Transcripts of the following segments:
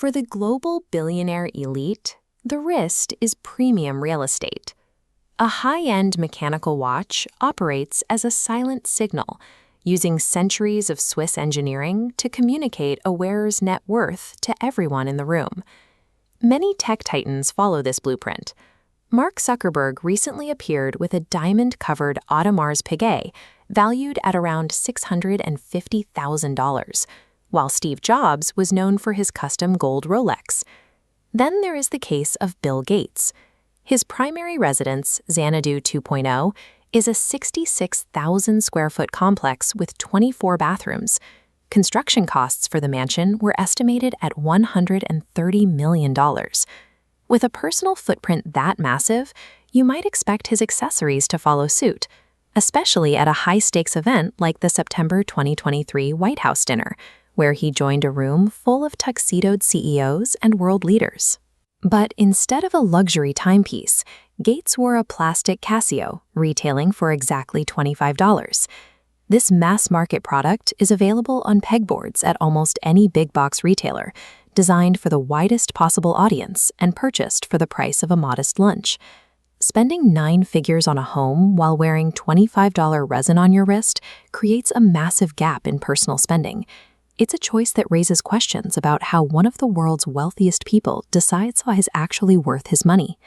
For the global billionaire elite, the wrist is premium real estate. A high-end mechanical watch operates as a silent signal, using centuries of Swiss engineering to communicate a wearer's net worth to everyone in the room. Many tech titans follow this blueprint. Mark Zuckerberg recently appeared with a diamond-covered Audemars Piguet, valued at around $650,000, while Steve Jobs was known for his custom gold Rolex. Then there is the case of Bill Gates. His primary residence, Xanadu 2.0, is a 66,000-square-foot complex with 24 bathrooms. Construction costs for the mansion were estimated at $130 million. With a personal footprint that massive, you might expect his accessories to follow suit, especially at a high-stakes event like the September 2023 White House dinner, where he joined a room full of tuxedoed CEOs and world leaders. But instead of a luxury timepiece, Gates wore a plastic Casio, retailing for exactly $25. This mass-market product is available on pegboards at almost any big-box retailer, designed for the widest possible audience and purchased for the price of a modest lunch. Spending 9 figures on a home while wearing $25 resin on your wrist creates a massive gap in personal spending. It's a choice that raises questions about how one of the world's wealthiest people decides what is actually worth his money.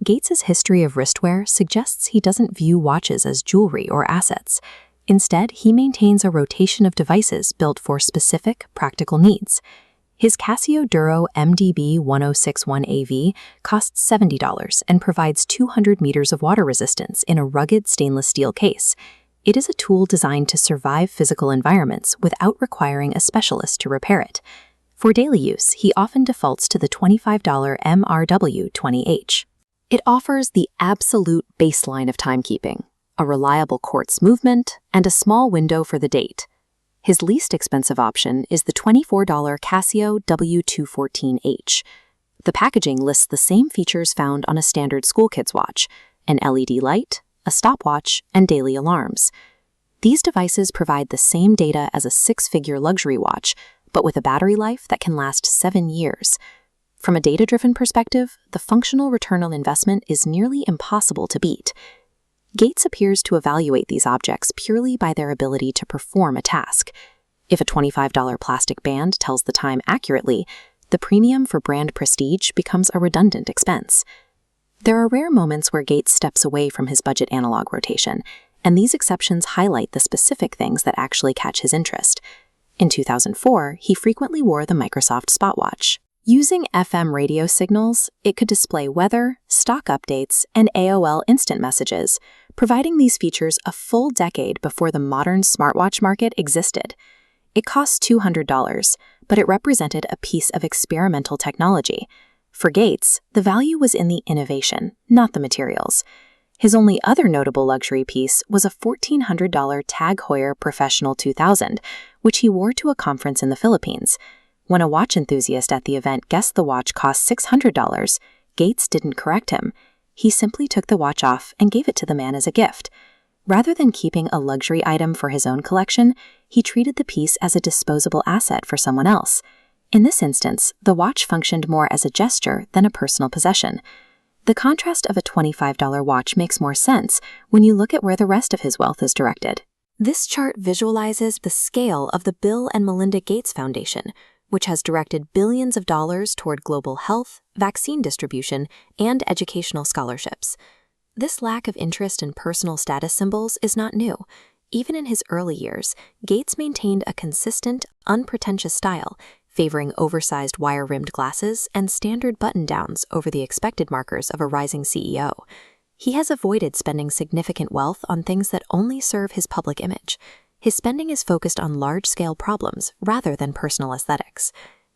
Gates's history of wristwear suggests he doesn't view watches as jewelry or assets. Instead, he maintains a rotation of devices built for specific, practical needs. His Casio Duro MDB 1061AV costs $70 and provides 200 meters of water resistance in a rugged stainless steel case. It is a tool designed to survive physical environments without requiring a specialist to repair it. For daily use, he often defaults to the $25 MRW20H. It offers the absolute baseline of timekeeping, a reliable quartz movement, and a small window for the date. His least expensive option is the $24 Casio W214H. The packaging lists the same features found on a standard school kid's watch: an LED light, a stopwatch, and daily alarms. These devices provide the same data as a 6-figure luxury watch, but with a battery life that can last 7 years. From a data-driven perspective, the functional return on investment is nearly impossible to beat. Gates appears to evaluate these objects purely by their ability to perform a task. If a $25 plastic band tells the time accurately, the premium for brand prestige becomes a redundant expense. There are rare moments where Gates steps away from his budget analog rotation, and these exceptions highlight the specific things that actually catch his interest. In 2004, he frequently wore the Microsoft Spotwatch. Using FM radio signals, it could display weather, stock updates, and AOL instant messages, providing these features a full decade before the modern smartwatch market existed. It cost $200, but it represented a piece of experimental technology. For Gates, the value was in the innovation, not the materials. His only other notable luxury piece was a $1,400 Tag Heuer Professional 2000, which he wore to a conference in the Philippines. When a watch enthusiast at the event guessed the watch cost $600, Gates didn't correct him. He simply took the watch off and gave it to the man as a gift. Rather than keeping a luxury item for his own collection, he treated the piece as a disposable asset for someone else. In this instance, the watch functioned more as a gesture than a personal possession. The contrast of a $25 watch makes more sense when you look at where the rest of his wealth is directed. This chart visualizes the scale of the Bill and Melinda Gates Foundation, which has directed billions of dollars toward global health, vaccine distribution, and educational scholarships. This lack of interest in personal status symbols is not new. Even in his early years, Gates maintained a consistent, unpretentious style, favoring oversized wire-rimmed glasses and standard button-downs over the expected markers of a rising CEO. He has avoided spending significant wealth on things that only serve his public image. His spending is focused on large-scale problems rather than personal aesthetics.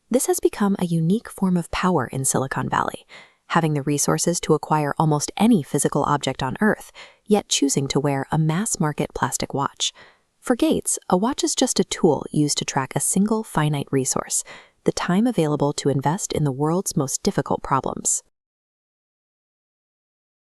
This has become a unique form of power in Silicon Valley, having the resources to acquire almost any physical object on Earth, yet choosing to wear a mass-market plastic watch. For Gates, a watch is just a tool used to track a single finite resource, the time available to invest in the world's most difficult problems.